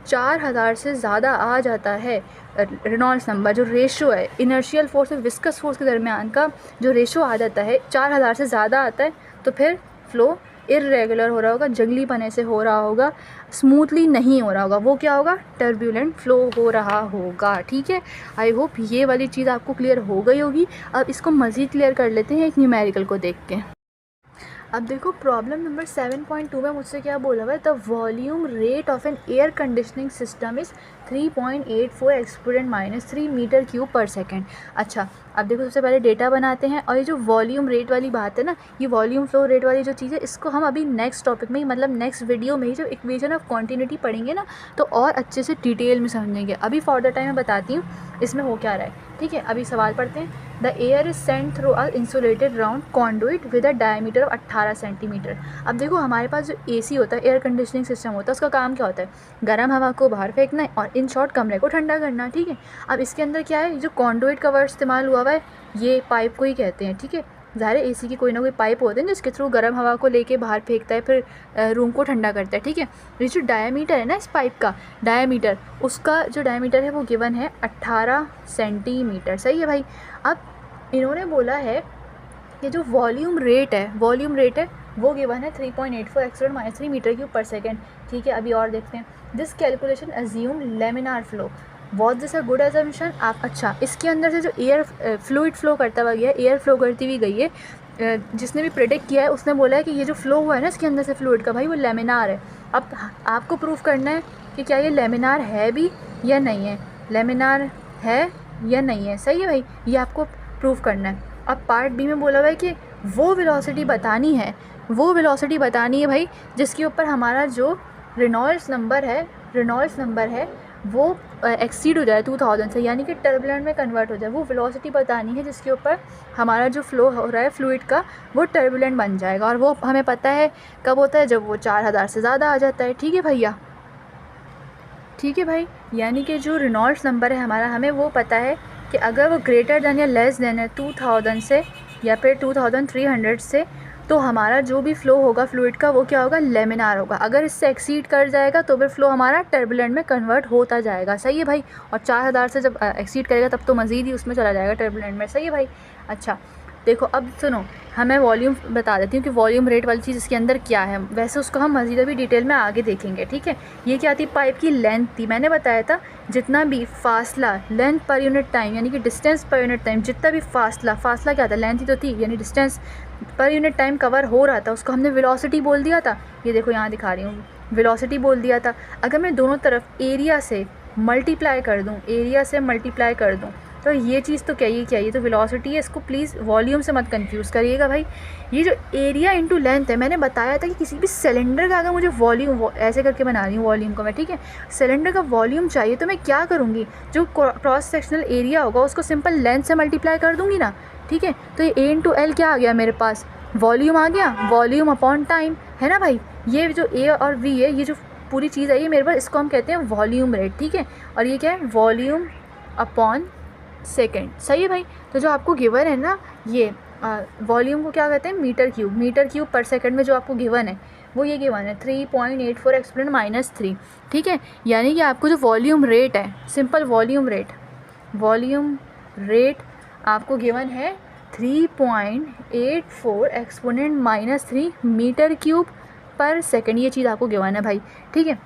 4000 से ज़्यादा आ जाता है रेनॉल्ड्स नंबर, जो रेशो है इनर्शियल फोर्स और विस्कस फोर्स के दरमियान का जो रेशो आ जाता है, 4000 से ज़्यादा आता है, तो फिर फ़्लो इर्रेगुलर हो रहा होगा, जंगली पने से हो रहा होगा, स्मूथली नहीं हो रहा होगा, वो क्या होगा, टर्बुलेंट फ़्लो हो रहा होगा। ठीक है, आई होप ये वाली चीज़ आपको क्लियर हो गई होगी। अब इसको मज़ीद क्लियर कर लेते हैं एक न्यूमेरिकल को देख के। अब देखो प्रॉब्लम नंबर 7.2 में मुझसे क्या बोला हुआ है, the volume rate of an air conditioning system is 3.84 exponent -3 metre cube पर सेकेंड। अच्छा, अब देखो सबसे पहले डेटा बनाते हैं, और ये जो वॉल्यूम रेट वाली बात है ना, ये वॉल्यूम फ्लो रेट वाली जो चीज़ है, इसको हम अभी नेक्स्ट टॉपिक में ही, मतलब नेक्स्ट वीडियो में ही जब इक्वेशन ऑफ कॉन्टिन्यूटी पढ़ेंगे ना, तो और अच्छे से डिटेल में समझेंगे। अभी फॉर द टाइम मैं बताती हूँ इसमें हो क्या रहा है। ठीक है, अभी सवाल पढ़ते हैं। The air is sent through a insulated round conduit with a diameter of 18 centimetre. अब देखो हमारे पास जो AC होता है, एयर कंडीशनिंग सिस्टम होता है, उसका काम क्या होता है, गर्म हवा को बाहर फेंकना है और इन शॉर्ट कमरे को ठंडा करना। ठीक है, अब इसके अंदर क्या है, जो कॉन्डुइट का वर्ड इस्तेमाल हुआ है, ये पाइप को ही कहते हैं। ठीक है, ज़ाहिर है AC की कोई ना कोई पाइप होते हैं जिसके थ्रू गर्म हवा को लेके बाहर फेंकता है, फिर रूम को ठंडा करता है। ठीक है, ये जो डायमीटर है ना इस पाइप का, डायमीटर, उसका जो डायमीटर है वो गिवन है 18 सेंटीमीटर। सही है भाई। अब इन्होंने बोला है कि जो वॉल्यूम रेट है वो गिवन है 3.84 एक्सपोनेंट -3 मीटर क्यूब पर सेकेंड। ठीक है, अभी और देखते हैं। This calculation assume laminar flow, was this a good assumption. आप अच्छा, इसके अंदर से जो एयर फ्लूइड फ्लो करता हुआ गया, एयर फ्लो करती हुई गई है, जिसने भी प्रेडिक्ट किया है उसने बोला है कि ये जो फ्लो हुआ है ना इसके अंदर से फ्लूइड का, भाई वो लेमिनार है। अब आपको प्रूफ करना है कि क्या ये लेमिनार है भी या नहीं है, लेमिनार है या नहीं है। सही है भाई, ये आपको प्रूफ करना है। अब पार्ट B में बोला हुआ है कि वो वेलोसिटी बतानी है भाई जिसके ऊपर हमारा जो रेनॉल्ड्स नंबर है वो एक्सीड हो जाए 2000 से, यानी कि टर्बुलेंट में कन्वर्ट हो जाए। वो वेलोसिटी बतानी है जिसके ऊपर हमारा जो फ्लो हो रहा है फ्लूइड का वो टर्बुलेंट बन जाएगा, और वो हमें पता है कब होता है, जब वो 4000 से ज़्यादा आ जाता है। ठीक है भैया, ठीक है भाई, यानी कि जो रेनॉल्ड्स नंबर है हमारा, हमें वो पता है कि अगर वो ग्रेटर देन या लेस देन है 2000 से या फिर 2300 से, तो हमारा जो भी फ़्लो होगा फ्लूइड का वो क्या होगा, लेमिनार होगा। अगर इससे एक्सीड कर जाएगा तो फिर फ़्लो हमारा टर्बुलेंट में कन्वर्ट होता जाएगा। सही है भाई, और 4000 से जब एक्सीड करेगा तब तो मज़ीद ही उसमें चला जाएगा टर्बुलेंट में। सही है भाई। अच्छा देखो, अब सुनो, हमें वॉल्यूम बता देती हूँ कि वॉल्यूम रेट वाली चीज़ इसके अंदर क्या है, वैसे उसको हम मज़ीद अभी डिटेल में आगे देखेंगे। ठीक है, ये क्या थी, पाइप की लेंथ थी। मैंने बताया था जितना भी फासला, लेंथ पर यूनिट टाइम, यानी कि डिस्टेंस पर यूनिट टाइम, जितना भी फासला क्या था, लेंथ ही तो थी, यानी डिस्टेंस पर यूनिट टाइम कवर हो रहा था, उसको हमने वेलोसिटी बोल दिया था। ये देखो यहाँ दिखा रही हूँ, वेलोसिटी बोल दिया था। अगर मैं दोनों तरफ एरिया से मल्टीप्लाई कर दूँ तो ये चीज़ तो क्या ये तो वेलोसिटी है। इसको प्लीज़ वॉल्यूम से मत कंफ्यूज करिएगा भाई। ये जो एरिया इंटू लेंथ है, मैंने बताया था कि किसी भी सिलेंडर का अगर मुझे वॉल्यूम, ऐसे करके बना रही हूँ वॉल्यूम को मैं, ठीक है, सिलेंडर का वॉल्यूम चाहिए तो मैं क्या करूँगी, जो क्रॉस सेक्शनल एरिया होगा उसको सिंपल लेंथ से मल्टीप्लाई कर दूँगी ना। ठीक है, तो ये A इंटू एल क्या आ गया मेरे पास, वॉल्यूम आ गया, वॉल्यूम अपॉन टाइम, है ना भाई। ये जो A और V है, ये जो पूरी चीज़ है ये मेरे पास, इसको हम कहते हैं वॉल्यूम रेट। ठीक है, और ये क्या है, वॉल्यूम अपॉन सेकेंड। सही है भाई। तो जो आपको गिवन है ना, ये वॉल्यूम को क्या कहते हैं, मीटर क्यूब पर सेकंड में जो आपको गिवन है वो ये गिवन है 3.84 एक्सपोनेंट -3। ठीक है, यानी कि आपको जो वॉल्यूम रेट है, सिंपल वॉल्यूम रेट आपको गिवन है 3.84 एक्सपोनेंट -3 मीटर क्यूब पर सेकंड, ये चीज़ आपको गिवन है भाई, ठीक है।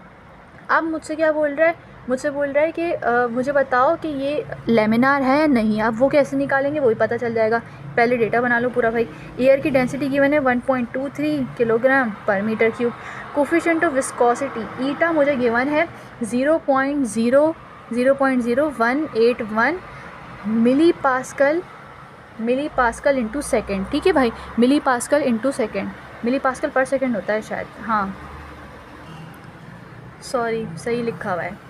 अब मुझसे क्या बोल रहा है, मुझसे बोल रहा है कि मुझे बताओ कि ये लेमिनार है या नहीं। अब वो कैसे निकालेंगे वो ही पता चल जाएगा। पहले डेटा बना लो पूरा भाई। एयर की डेंसिटी गिवन है 1.23 किलोग्राम पर metre cube. Coefficient of viscosity eta मुझे गिवन है 0.0181 मिली पास्कल इंटू सेकेंड, ठीक है भाई। मिली पास्कल इंटू सेकेंड, मिली पास्कल पर सेकेंड होता है शायद, हाँ सॉरी सही लिखा हुआ है,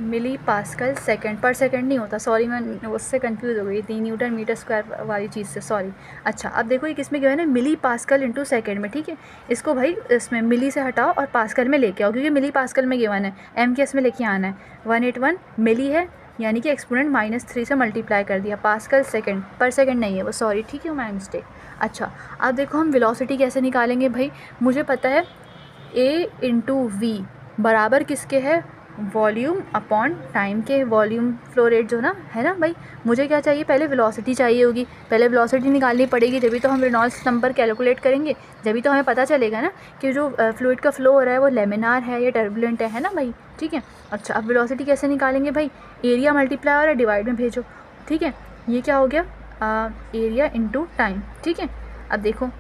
मिली पास्कल सेकंड, पर सेकंड नहीं होता, सॉरी मैं उससे कंफ्यूज हो गई थी न्यूटन मीटर स्क्वायर वाली चीज़ से, सॉरी। अच्छा अब देखो ये किसमें गिवन है, मिली पास्कल इंटू सेकेंड में, ठीक है। इसको भाई इसमें मिली से हटाओ और पास्कल में लेके आओ, क्योंकि मिली पास्कल में गिवन है, एम के इसमें लेके आना है। 181 मिली है, यानी कि एक्सपोनेंट -3 से मल्टीप्लाई कर दिया। पास्कल सेकंड, पर सेकंड नहीं है वो, सॉरी, ठीक है, माय मिस्टेक। अच्छा अब देखो हम वेलोसिटी कैसे निकालेंगे भाई। मुझे पता है ए इंटू वी बराबर किसके है, वॉल्यूम अपॉन टाइम के, वॉल्यूम फ्लो रेट जो ना है ना भाई। मुझे क्या चाहिए, पहले वेलोसिटी चाहिए होगी, पहले वेलोसिटी निकालनी पड़ेगी, जब भी तो हम रेनॉल्ड्स नंबर कैलकुलेट करेंगे, जब भी तो हमें पता चलेगा ना कि जो फ्लूइड का फ्लो हो रहा है वो लेमिनार है या टर्बुलेंट है ना भाई, ठीक है। अच्छा अब वेलोसिटी कैसे निकालेंगे भाई, एरिया मल्टीप्लाई हो रहा है, डिवाइड में भेजो, ठीक है। ये क्या हो गया, एरिया इंटू टाइम, ठीक है। अब देखो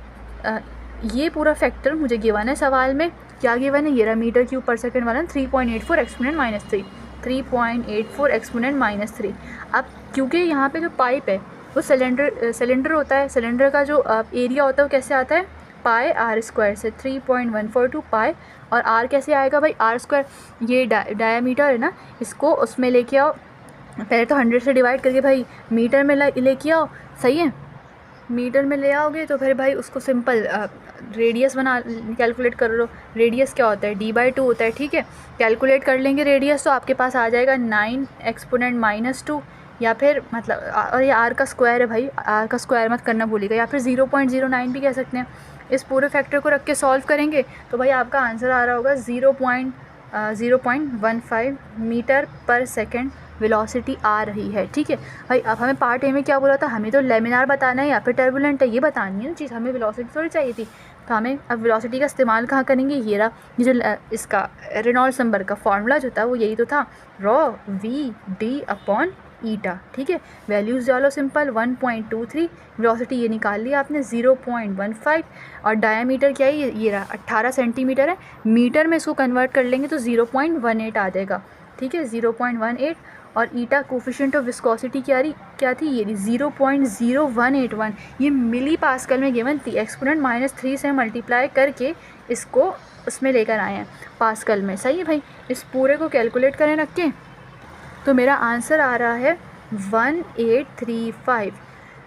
ये पूरा फैक्टर मुझे गिवन है सवाल में, क्या गिवन है, ये रहा मीटर क्यूब पर सेकंड वाला 3.84 एक्सपोनेंट -3, 3.84 एक्सपोनेंट -3। अब क्योंकि यहाँ पे जो पाइप है वो सिलेंडर होता है, सिलेंडर का जो एरिया होता है वो कैसे आता है, पाई आर स्क्वायर से, 3.142 पाई, और आर कैसे आएगा भाई, आर स्क्वायर, ये डायामीटर है ना, इसको उसमें लेके आओ, पहले तो 100 से डिवाइड करके भाई मीटर में लेके आओ, सही है। मीटर में ले आओगे तो फिर भाई उसको सिंपल रेडियस बना कैलकुलेट कर लो। रेडियस क्या होता है, d/2 होता है, ठीक है। कैलकुलेट कर लेंगे रेडियस तो आपके पास आ जाएगा 9 एक्सपोनेंट -2, या फिर मतलब और ये r का स्क्वायर है भाई, r का स्क्वायर मत करना भूलिएगा, या फिर 0.09 भी कह सकते हैं। इस पूरे फैक्टर को रख के सॉल्व करेंगे तो भाई आपका आंसर आ रहा होगा 0.15 मीटर पर सेकेंड वेलोसिटी आ रही है, ठीक है भाई। अब हमें पार्ट ए में क्या बोला था, हमें तो लेमिनार बताना है या फिर टर्बुलेंट है, ये बतानी है ना चीज़, हमें वेलोसिटी थोड़ी चाहिए थी। तो हमें अब वेलोसिटी का इस्तेमाल कहाँ करेंगे, ये रहा, ये जो इसका रेनॉल्ड्स नंबर का फॉर्मूला जो था वो यही तो था, रॉ वी डी अपॉन ईटा, ठीक है। वैल्यूज़ डालो सिंपल, 1.23 वेलोसिटी ये निकाल लिया आपने, 0.15, और डायामीटर क्या है, ये रहा 18 सेंटीमीटर है, मीटर में इसको कन्वर्ट कर लेंगे तो 0.18 आ जाएगा, ठीक है, 0.18। और ईटा कोफिशिएंट ऑफ विस्कोसिटी क्या थी, ये 0.0181, ये मिली पास्कल में गिवन थी, एक्सपोनेंट -3 से मल्टीप्लाई करके इसको उसमें लेकर आए हैं पास्कल में, सही है भाई। इस पूरे को कैलकुलेट करें रख के तो मेरा आंसर आ रहा है 1835।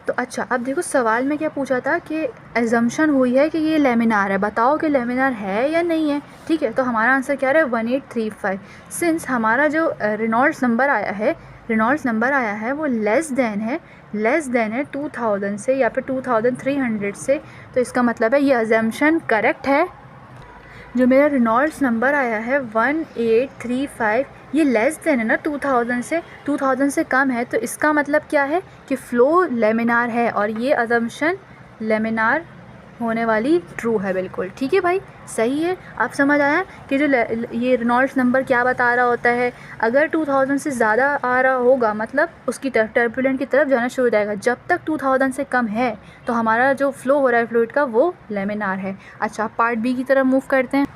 तो अच्छा अब देखो सवाल में क्या पूछा था कि एजम्पशन हुई है कि ये लेमिनार है, बताओ कि लेमिनार है या नहीं है, ठीक है। तो हमारा आंसर क्या है, 1835। सिंस हमारा जो रेनॉल्ड्स नंबर आया है वो लेस देन है 2000 से या फिर 2300 से, तो इसका मतलब है ये एजम्पशन करेक्ट है। जो मेरा रेनॉल्ड्स नंबर आया है 1835, ये लेस देन है ना 2000 से कम है, तो इसका मतलब क्या है कि फ़्लो लेमिनार है, और ये अजम्पशन लेमिनार होने वाली ट्रू है, बिल्कुल ठीक है भाई, सही है। आप समझ आया कि जो ये रेनॉल्ड्स नंबर क्या बता रहा होता है, अगर 2000 से ज़्यादा आ रहा होगा मतलब उसकी टर्बुलेंट की तरफ जाना शुरू हो जाएगा, जब तक 2000 से कम है तो हमारा जो फ्लो हो रहा है फ्लूइड का वो लेमिनार है। अच्छा पार्ट बी की तरफ मूव करते हैं।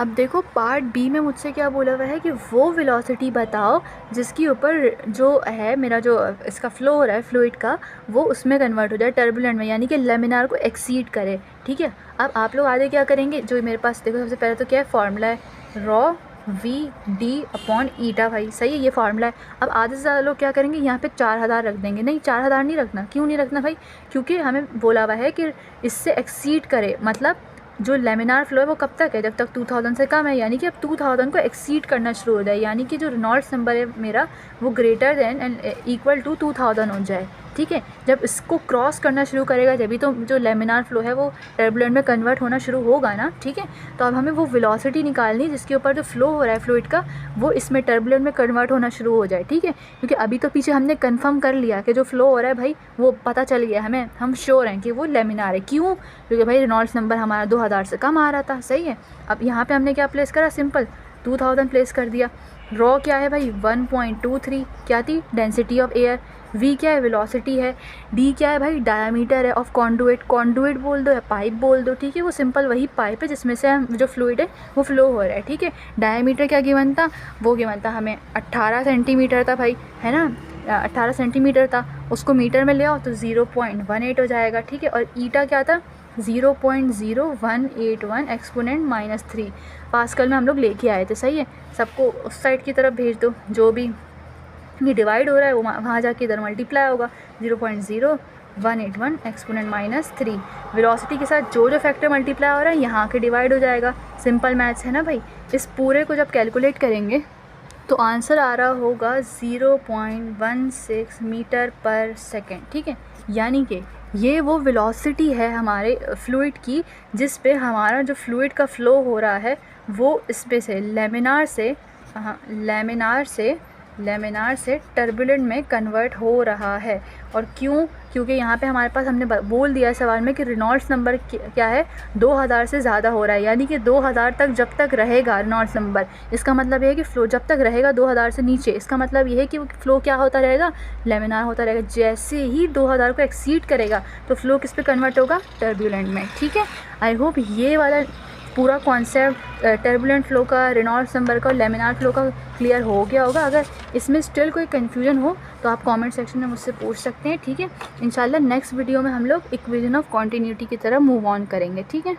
अब देखो पार्ट बी में मुझसे क्या बोला हुआ है कि वो वेलोसिटी बताओ जिसके ऊपर जो है मेरा जो इसका फ़्लो हो रहा है फ्लूइड का वो उसमें कन्वर्ट हो जाए टर्बुलेंट में, यानी कि लेमिनार को एक्सीड करे, ठीक है। अब आप लोग आगे क्या करेंगे, जो मेरे पास देखो सबसे पहले तो क्या है, फार्मूला है रॉ वी डी अपॉन ईटा, भाई सही है, ये फार्मूला है। अब आधे से ज़्यादा लोग क्या करेंगे, यहाँ पे 4000 रख देंगे, नहीं 4000 नहीं रखना, क्यों नहीं रखना भाई, क्योंकि हमें बोला हुआ है कि इससे एक्सीड करे, मतलब जो लेमिनार फ्लो है वो कब तक है, जब तक 2000 से कम है, यानी कि अब 2000 को एक्सीड करना शुरू हो जाए, यानी कि जो रेनॉल्ड्स नंबर है मेरा वो greater than and equal to 2000 हो जाए, ठीक है। जब इसको क्रॉस करना शुरू करेगा जब भी तो जो लेमिनार फ्लो है वो टर्बुलेंट में कन्वर्ट होना शुरू होगा ना, ठीक है। तो अब हमें वो वेलोसिटी निकालनी जिसके ऊपर जो फ्लो हो रहा है फ्लूइड का वो इसमें टर्बुलेंट में कन्वर्ट होना शुरू हो जाए, ठीक है। क्योंकि अभी तो पीछे हमने कंफर्म कर लिया कि जो फ्लो हो रहा है भाई वो पता चल गया हमें, हम श्योर हैं कि वो लेमिनार है। क्यों? क्योंकि भाई रेनॉल्ड्स नंबर हमारा 2000 से कम आ रहा था, सही है। अब यहाँ पे हमने क्या प्लेस करा, सिंपल 2000 प्लेस कर दिया। रॉ क्या है भाई 1.23 क्या थी, डेंसिटी ऑफ एयर। वी क्या है, वेलोसिटी है। डी क्या है भाई, डायामीटर है ऑफ कॉन्डुइट। कॉन्डुइट बोल दो या पाइप बोल दो, ठीक है। वो सिंपल वही पाइप है जिसमें से हम जो फ्लूइड है वो फ्लो हो रहा है, ठीक है। डायामीटर क्या गिवन था, वो गिवन था हमें 18 सेंटीमीटर था भाई, है ना, 18 सेंटीमीटर था। उसको मीटर में ले आओ तो 0.18 हो जाएगा, ठीक है। और ईटा क्या था 0.0181 एक्सपोनेंट -3 पास्कल में हम लोग लेके आए थे, सही है। सबको उस साइड की तरफ भेज दो, जो भी ये डिवाइड हो रहा है वो वहाँ जाके इधर मल्टीप्लाई होगा 0.0181 एक्सपोनेंट -3। वेलोसिटी के साथ जो फैक्टर मल्टीप्लाई हो रहा है यहाँ के डिवाइड हो जाएगा। सिंपल मैथ्स है ना भाई। इस पूरे को जब कैलकुलेट करेंगे तो आंसर आ रहा होगा 0.16 मीटर पर सेकेंड, ठीक है। यानी कि ये वो वेलोसिटी है हमारे फ्लूइड की जिस पे हमारा जो फ्लूइड का फ़्लो हो रहा है वो इस पे से लेमिनार से टर्बुलेंट में कन्वर्ट हो रहा है। और क्यों? क्योंकि यहाँ पे हमारे पास हमने बोल दिया सवाल में कि रेनॉल्ड्स नंबर क्या है 2000 से ज़्यादा हो रहा है, यानी कि 2000 तक जब तक रहेगा रेनॉल्ड्स नंबर, इसका मतलब ये है कि फ़्लो जब तक रहेगा 2000 से नीचे, इसका मतलब ये है कि फ़्लो क्या होता रहेगा, लेमिनार होता रहेगा। जैसे ही 2000 को एक्सीड करेगा तो फ़्लो किस पे कन्वर्ट होगा, टर्बुलेंट में, ठीक है। आई होप ये वाला पूरा कॉन्सेप्ट टर्बुलेंट फ़्लो का, रेनॉल्ड्स नंबर का और लेमिनार फ़्लो का क्लियर हो गया होगा। अगर इसमें स्टिल कोई कन्फ्यूजन हो तो आप कमेंट सेक्शन में मुझसे पूछ सकते हैं, ठीक है। इंशाल्लाह नेक्स्ट वीडियो में हम लोग इक्वेशन ऑफ कॉन्टिन्यूटी की तरफ मूव ऑन करेंगे, ठीक है।